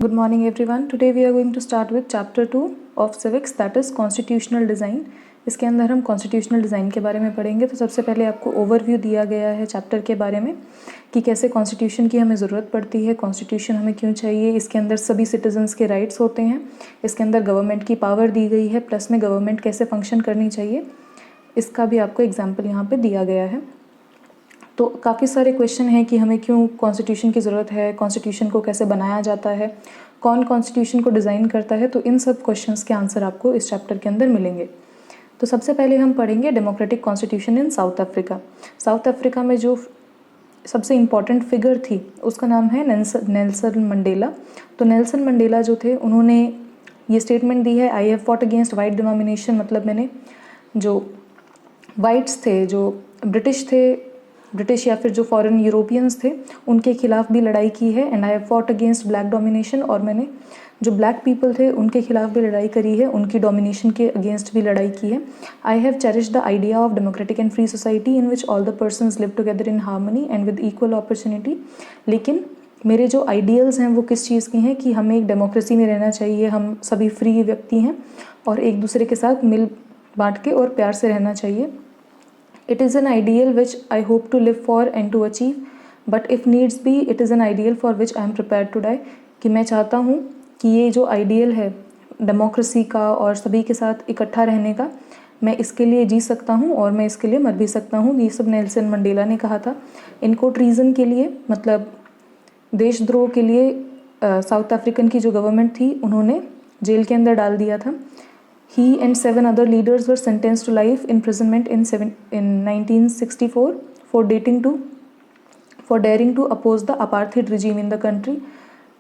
Good morning everyone. Today we are going to start with chapter 2 of civics, that is constitutional design. इसके अंदर हम constitutional design के बारे में पढ़ेंगे। तो सबसे पहले आपको ओवरव्यू दिया गया है चैप्टर के बारे में कि कैसे कॉन्स्टिट्यूशन की हमें ज़रूरत पड़ती है, कॉन्स्टिट्यूशन हमें क्यों चाहिए, इसके अंदर सभी सिटीजन्स के राइट्स होते हैं, इसके अंदर गवर्नमेंट की पावर दी गई है, प्लस में गवर्नमेंट कैसे फंक्शन करनी चाहिए इसका भी आपको एग्जाम्पल यहाँ पर दिया गया है। तो काफ़ी सारे क्वेश्चन हैं कि हमें क्यों कॉन्स्टिट्यूशन की ज़रूरत है, कॉन्स्टिट्यूशन को कैसे बनाया जाता है, कौन कॉन्स्टिट्यूशन को डिज़ाइन करता है। तो इन सब क्वेश्चंस के आंसर आपको इस चैप्टर के अंदर मिलेंगे। तो सबसे पहले हम पढ़ेंगे democratic constitution in south Africa. South Africa में जो सबसे इम्पॉर्टेंट फिगर थी उसका नाम है नेल्सन मंडेला। तो नेल्सन मंडेला जो थे उन्होंने ये स्टेटमेंट दी है, I have fought against white denomination, मतलब मैंने जो वाइट्स थे, जो ब्रिटिश या फिर जो फॉरेन यूरोपियंस थे उनके खिलाफ भी लड़ाई की है। And I have fought against black domination, और मैंने जो ब्लैक पीपल थे उनके खिलाफ भी लड़ाई करी है, उनकी डोमिनेशन के अगेंस्ट भी लड़ाई की है। I have cherish the idea of democratic and free society in which all the persons live together in harmony and with equal opportunity. लेकिन मेरे जो आइडियल्स हैं वो किस चीज़ के हैं कि हमें एक डेमोक्रेसी में रहना चाहिए, हम सभी फ्री व्यक्ति हैं और एक दूसरे के साथ मिल बांट के और प्यार से रहना चाहिए। It is an ideal which I hope to live for and to achieve, but if needs be, it is an ideal for which I am prepared to die। कि मैं चाहता हूँ कि ये जो आइडियल है डेमोक्रेसी का और सभी के साथ इकट्ठा रहने का, मैं इसके लिए जी सकता हूँ और मैं इसके लिए मर भी सकता हूँ। ये सब नेल्सन मंडेला ने कहा था। इनको ट्रीज़न के लिए, मतलब देशद्रोह के लिए साउथ अफ्रीकन की जो गवर्नमेंट थी उन्होंने जेल के अंदर डाल दिया था। He and 7 other leaders were sentenced to life imprisonment in 1964 for daring to oppose the apartheid regime in the country।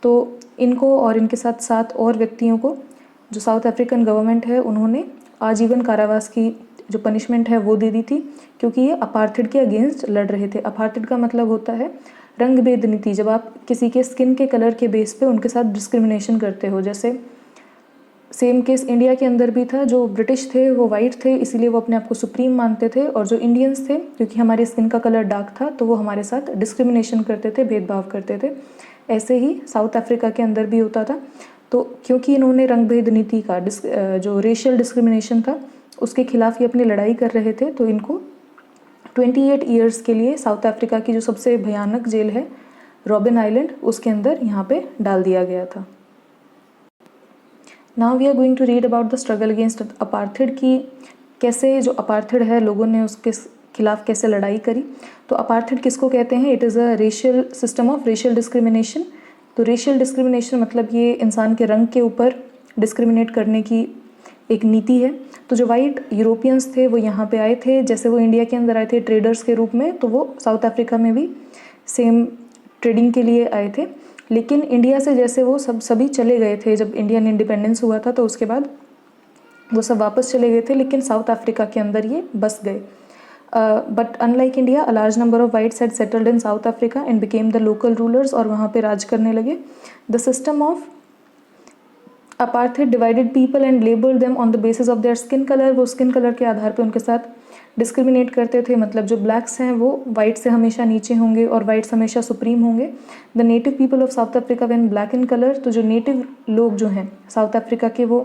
तो इनको और इनके साथ 7 और व्यक्तियों को जो साउथ अफ्रीकन गवर्नमेंट है उन्होंने आजीवन कारावास की जो पनिशमेंट है वो दे दी थी, क्योंकि ये अपार्थेड के अगेंस्ट लड़ रहे थे। अपार्थेड का मतलब होता है रंग भेद नीति, जब आप किसी के स्किन के कलर के बेस पे उनके साथ डिस्क्रिमिनेशन करते हो। जैसे सेम केस इंडिया के अंदर भी था, जो ब्रिटिश थे वो वाइट थे इसीलिए वो अपने आप को सुप्रीम मानते थे, और जो इंडियंस थे क्योंकि हमारे स्किन का कलर डार्क था तो वो हमारे साथ डिस्क्रिमिनेशन करते थे, भेदभाव करते थे। ऐसे ही साउथ अफ्रीका के अंदर भी होता था। तो क्योंकि इन्होंने रंग भेद नीति का जो रेशियल डिस्क्रिमिनेशन था उसके खिलाफ ये अपनी लड़ाई कर रहे थे, तो इनको 28 ईयर्स के लिए साउथ अफ्रीका की जो सबसे भयानक जेल है रॉबिन आइलैंड, उसके अंदर यहाँ पे डाल दिया गया था। Now we are going to read about the struggle against apartheid, की कैसे जो अपार्थेड है लोगों ने उसके खिलाफ कैसे लड़ाई करी। तो अपार्थेड किसको कहते हैं? It is a racial system of racial discrimination. तो रेशियल डिस्क्रिमिनेशन मतलब ये इंसान के रंग के ऊपर डिस्क्रिमिनेट करने की एक नीति है। तो जो वाइट यूरोपियंस थे वो यहाँ पे आए थे, जैसे वो इंडिया के अंदर आए थे ट्रेडर्स के रूप में, तो वो साउथ अफ्रीका में भी सेम ट्रेडिंग के लिए आए थे। लेकिन इंडिया से जैसे वो सभी चले गए थे, जब इंडियन इंडिपेंडेंस हुआ था तो उसके बाद वो सब वापस चले गए थे, लेकिन साउथ अफ्रीका के अंदर ये बस गए। But unlike India, a large number of whites had settled in south Africa and became the local rulers, और वहाँ पे राज करने लगे। The system of apartheid divided people and labelled them on the basis of their skin colour. वो skin colour के आधार पे उनके साथ डिस्क्रिमिनेट करते थे, मतलब जो ब्लैक्स हैं वो वाइट से हमेशा नीचे होंगे और वाइट्स हमेशा सुप्रीम होंगे। The native people of south Africa when black in colour, तो जो नेटिव लोग जो हैं साउथ अफ्रीका के वो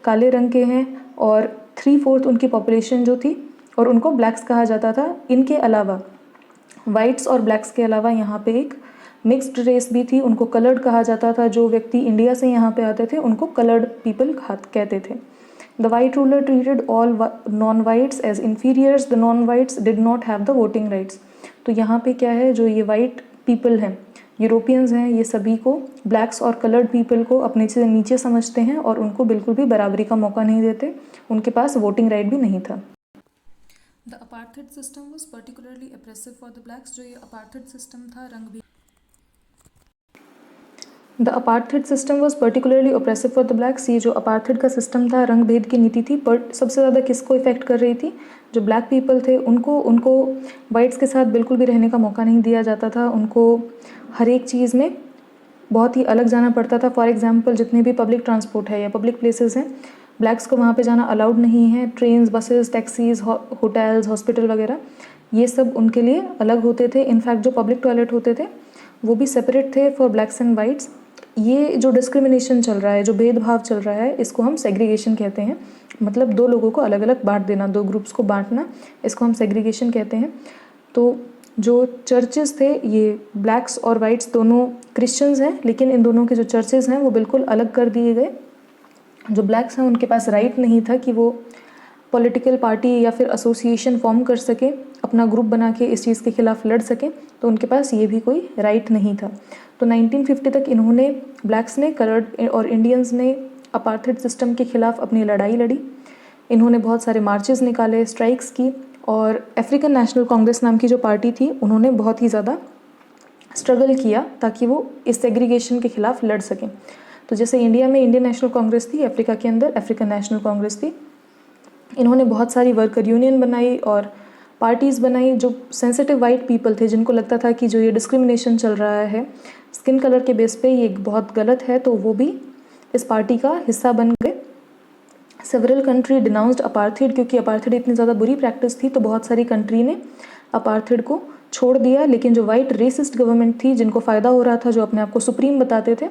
काले रंग के हैं और 3/4 उनकी पॉपुलेशन जो थी, और उनको ब्लैक्स कहा जाता था। इनके अलावा वाइट्स और ब्लैक्स के अलावा यहाँ पे एक मिक्स्ड रेस भी थी, उनको कलर्ड कहा जाता था। जो व्यक्ति इंडिया से यहाँ पे आते थे उनको कलर्ड पीपल कहते थे। The white ruler treated all non-whites as inferiors. The non-whites did not have the voting rights। तो यहाँ पे क्या है, जो ये white people हैं, यूरोपियंस हैं, ये सभी को ब्लैक्स और कलर्ड पीपल को अपने से नीचे समझते हैं और उनको बिल्कुल भी बराबरी का मौका नहीं देते, उनके पास वोटिंग राइट भी नहीं था। The apartheid system was particularly oppressive for the blacks. जो ये अपार्थेड सिस्टम था the apartheid system was particularly oppressive for the blacks. ये जो अपार्थेड का सिस्टम था, रंग भेद की नीति थी, पर सबसे ज़्यादा किसको इफेक्ट कर रही थी? जो ब्लैक पीपल थे उनको वाइट्स के साथ बिल्कुल भी रहने का मौका नहीं दिया जाता था। उनको हर एक चीज़ में बहुत ही अलग जाना पड़ता था। फॉर एग्जाम्पल, जितने भी पब्लिक ट्रांसपोर्ट है या पब्लिक प्लेसेस हैं, ब्लैक्स को वहाँ पर जाना अलाउड नहीं है। Trains, buses, taxis, hotels, hospital वगैरह ये सब उनके लिए अलग होते थे। इनफैक्ट जो पब्लिक टॉयलेट होते थे वो भी सेपरेट थे फॉर ब्लैक्स एंड वाइट्स। ये जो डिस्क्रिमिनेशन चल रहा है, जो भेदभाव चल रहा है, इसको हम सेग्रीगेशन कहते हैं। मतलब दो लोगों को अलग अलग बांट देना, दो ग्रुप्स को बांटना, इसको हम सेग्रीगेशन कहते हैं। तो जो चर्चेस थे, ये ब्लैक्स और वाइट्स दोनों क्रिश्चियंस हैं, लेकिन इन दोनों के जो चर्चेस हैं वो बिल्कुल अलग कर दिए गए। जो ब्लैक्स हैं उनके पास राइट नहीं था कि वो पॉलिटिकल पार्टी या फिर एसोसिएशन फॉर्म कर सके, अपना ग्रुप बना के इस चीज़ के खिलाफ लड़ सकें, तो उनके पास ये भी कोई राइट नहीं था। तो 1950 तक इन्होंने, ब्लैक्स ने, कलर्ड और इंडियंस ने अपार्थेड सिस्टम के खिलाफ अपनी लड़ाई लड़ी। इन्होंने बहुत सारे मार्चेस निकाले, स्ट्राइक्स की, और अफ्रीकन नेशनल कांग्रेस नाम की जो पार्टी थी उन्होंने बहुत ही ज़्यादा स्ट्रगल किया ताकि वो इस सेग्रीगेशन के खिलाफ लड़ सकें। तो जैसे इंडिया में इंडियन नेशनल कांग्रेस थी, अफ्रीका के अंदर अफ्रीकन नेशनल कांग्रेस थी। इन्होंने बहुत सारी वर्कर यूनियन बनाई और पार्टीज़ बनाई। जो सेंसिटिव वाइट पीपल थे, जिनको लगता था कि जो ये डिस्क्रिमिनेशन चल रहा है स्किन कलर के बेस पे, ये बहुत गलत है, तो वो भी इस पार्टी का हिस्सा बन गए। सेवरल कंट्री डिनाउंस्ड अपार्थेड, क्योंकि अपार्थेड इतनी ज़्यादा बुरी प्रैक्टिस थी तो बहुत सारी कंट्री ने अपार्थेड को छोड़ दिया। लेकिन जो वाइट रेसिस्ट गवर्नमेंट थी, जिनको फ़ायदा हो रहा था, जो अपने आप को सुप्रीम बताते थे,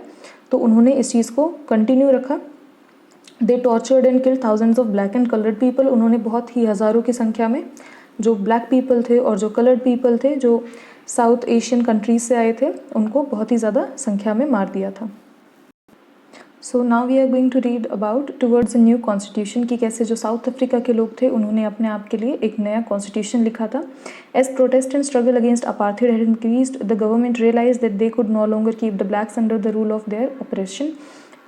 तो उन्होंने इस चीज़ को कंटिन्यू रखा। They tortured and killed thousands of black and coloured people. उन्होंने बहुत ही हज़ारों की संख्या में जो ब्लैक पीपल थे और जो कलर्ड पीपल थे, जो साउथ एशियन कंट्रीज से आए थे, उनको बहुत ही ज़्यादा संख्या में मार दिया था। So now we are going to read about towards a new constitution, कि कैसे जो साउथ अफ्रीका के लोग थे उन्होंने अपने आप के लिए एक नया कॉन्स्टिट्यूशन लिखा था। As protest and struggle against apartheid had increased, the government realise that they could no longer keep the blacks under the rule of their operation.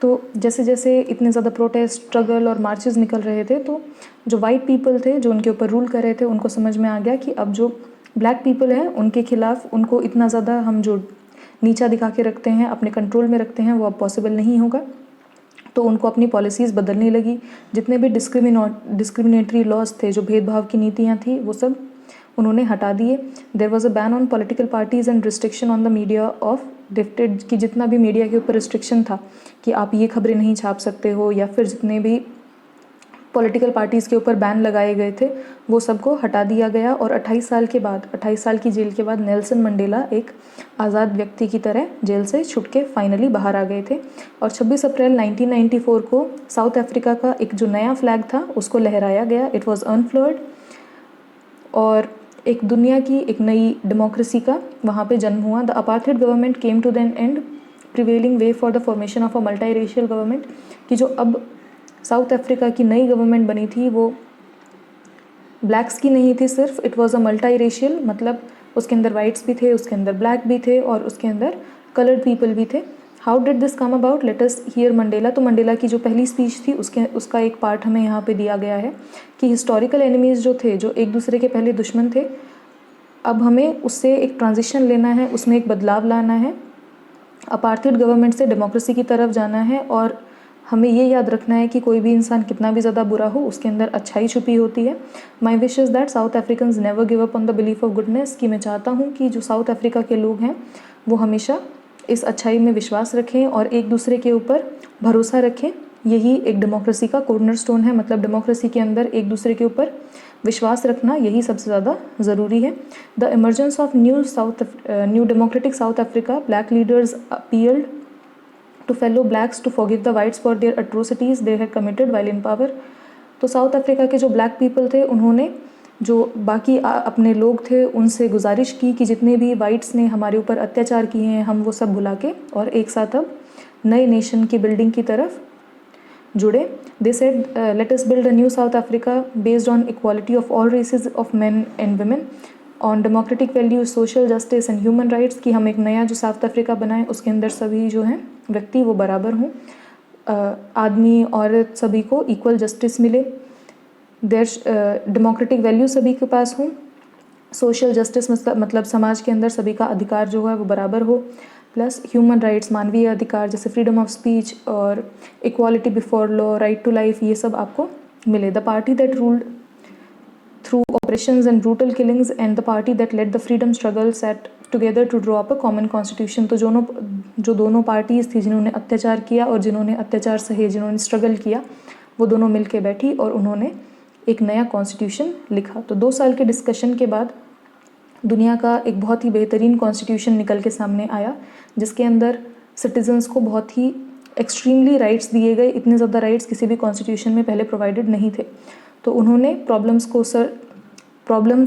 तो जैसे जैसे इतने ज़्यादा प्रोटेस्ट, स्ट्रगल और मार्चेस निकल रहे थे, तो जो वाइट पीपल थे, जो उनके ऊपर रूल कर रहे थे, उनको समझ में आ गया कि अब जो ब्लैक पीपल हैं उनके खिलाफ, उनको इतना ज़्यादा हम जो नीचा दिखा के रखते हैं, अपने कंट्रोल में रखते हैं, वो अब पॉसिबल नहीं होगा। तो उनको अपनी पॉलिसीज़ बदलने लगी। जितने भी डिस्क्रिमिनेटरी लॉज थे, जो भेदभाव की नीतियाँ थी, वो सब उन्होंने हटा दिए। There was a ban on political parties and restriction on the media of डिफ्टेड, कि जितना भी मीडिया के ऊपर रिस्ट्रिक्शन था कि आप ये खबरें नहीं छाप सकते हो, या फिर जितने भी पॉलिटिकल पार्टीज़ के ऊपर बैन लगाए गए थे, वो सबको हटा दिया गया। और 28 साल के बाद, 28 साल की जेल के बाद नेल्सन मंडेला एक आज़ाद व्यक्ति की तरह जेल से छुट के फाइनली बाहर आ गए थे। और 26 अप्रैल 1994 को साउथ अफ्रीका का एक जो नया फ्लैग था उसको लहराया गया। इट वॉज अनफ्लर्ड, और एक दुनिया की एक नई डेमोक्रेसी का वहाँ पे जन्म हुआ। The apartheid government came to an end, prevailing way for the formation of a multi racial government, कि जो अब साउथ अफ्रीका की नई गवर्नमेंट बनी थी वो ब्लैक्स की नहीं थी सिर्फ, it was a multi racial, मतलब उसके अंदर वाइट्स भी थे, उसके अंदर ब्लैक भी थे, और उसके अंदर कलर्ड पीपल भी थे। How did this come about, let us here Mandela. तो मंडेला की जो पहली स्पीच थी उसका एक पार्ट हमें यहाँ पे दिया गया है कि हिस्टोरिकल एनिमीज़ जो थे, जो एक दूसरे के पहले दुश्मन थे, अब हमें उससे एक ट्रांजिशन लेना है, उसमें एक बदलाव लाना है, अपार्थेड गवर्नमेंट से डेमोक्रेसी की तरफ जाना है। और हमें ये याद रखना है कि कोई भी इंसान कितना भी ज़्यादा बुरा हो, उसके अंदर अच्छाई छुपी होती है। My wish is that south Africans never give up on the belief of goodness, कि मैं चाहता हूँ कि जो साउथ अफ्रीका के लोग हैं वो हमेशा इस अच्छाई में विश्वास रखें और एक दूसरे के ऊपर भरोसा रखें। यही एक डेमोक्रेसी का कॉर्नरस्टोन है, मतलब डेमोक्रेसी के अंदर एक दूसरे के ऊपर विश्वास रखना यही सबसे ज़्यादा ज़रूरी है। The emergence of new democratic south Africa, black leaders appealed to fellow blacks to forgive the whites for their atrocities they had committed while in power। तो साउथ अफ्रीका के जो ब्लैक पीपल थे उन्होंने जो बाकी अपने लोग थे उनसे गुजारिश की कि जितने भी वाइट्स ने हमारे ऊपर अत्याचार किए हैं हम वो सब भुला के और एक साथ अब नए नेशन की बिल्डिंग की तरफ जुड़े। They said let us build a new South Africa based on equality of all races of men and women, on democratic values, social justice and human rights, कि हम एक नया जो साउथ अफ्रीका बनाएं उसके अंदर सभी जो हैं व्यक्ति वो बराबर हों, आदमी औरत सभी को इक्वल जस्टिस मिले, देयर डेमोक्रेटिक वैल्यू सभी के पास हों, सोशल जस्टिस मतलब समाज के अंदर सभी का अधिकार जो है वो बराबर हो, प्लस ह्यूमन राइट्स, मानवीय अधिकार जैसे फ्रीडम ऑफ स्पीच और equality before law, right to life, ये सब आपको मिले। The party that ruled through operations and brutal killings and the party that led the freedom struggle sat together to draw up a common constitution। तो जो दोनों parties थी जिन्होंने अत्याचार किया और जिन्होंने अत्याचार सहे, जिन्होंने स्ट्रगल किया, वो दोनों मिल के बैठी और उन्होंने एक नया कॉन्स्टिट्यूशन लिखा। तो 2 साल के डिस्कशन के बाद दुनिया का एक बहुत ही बेहतरीन कॉन्स्टिट्यूशन निकल के सामने आया, जिसके अंदर सिटीजन्स को बहुत ही एक्सट्रीमली राइट्स दिए गए, इतने ज़्यादा राइट्स किसी भी कॉन्स्टिट्यूशन में पहले प्रोवाइडेड नहीं थे। तो उन्होंने प्रॉब्लम्स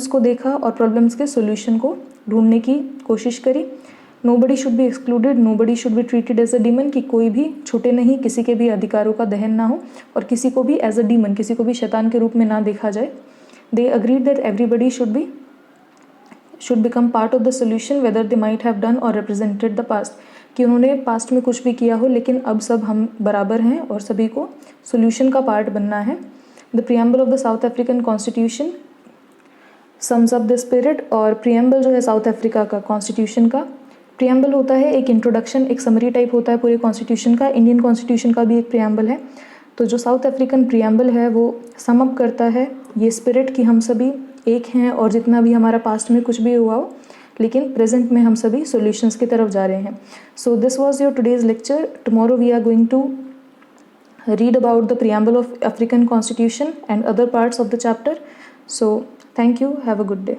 को देखा और प्रॉब्लम्स के सोल्यूशन को ढूंढने की कोशिश करी। Nobody should be excluded, nobody should be treated as a demon, कि कोई भी छूटे नहीं, किसी के भी अधिकारों का दहन ना हो और किसी को भी एज अ डीमन, किसी को भी शैतान के रूप में ना देखा जाए। They agreed that everybody should become part of the solution whether they might have done और रिप्रेजेंटेड द पास्ट, कि उन्होंने पास्ट में कुछ भी किया हो लेकिन अब सब हम बराबर हैं और सभी को सोल्यूशन का पार्ट बनना है। The preamble of the south African constitution sums up the spirit, और प्रियम्बल जो है साउथ अफ्रीका का कॉन्स्टिट्यूशन का, प्रियम्बल होता है एक इंट्रोडक्शन, एक समरी टाइप होता है पूरे कॉन्स्टिट्यूशन का। इंडियन कॉन्स्टिट्यूशन का भी एक प्रियम्बल है। तो जो साउथ अफ्रीकन प्रियम्बल है वो सम अप करता है ये स्पिरिट कि हम सभी एक हैं और जितना भी हमारा पास्ट में कुछ भी हुआ हो लेकिन प्रेजेंट में हम सभी सॉल्यूशंस की तरफ जा रहे हैं। So this was your today's lecture. Tomorrow we are going to read about the preamble of African Constitution and other parts of the chapter. So thank you, have a good day.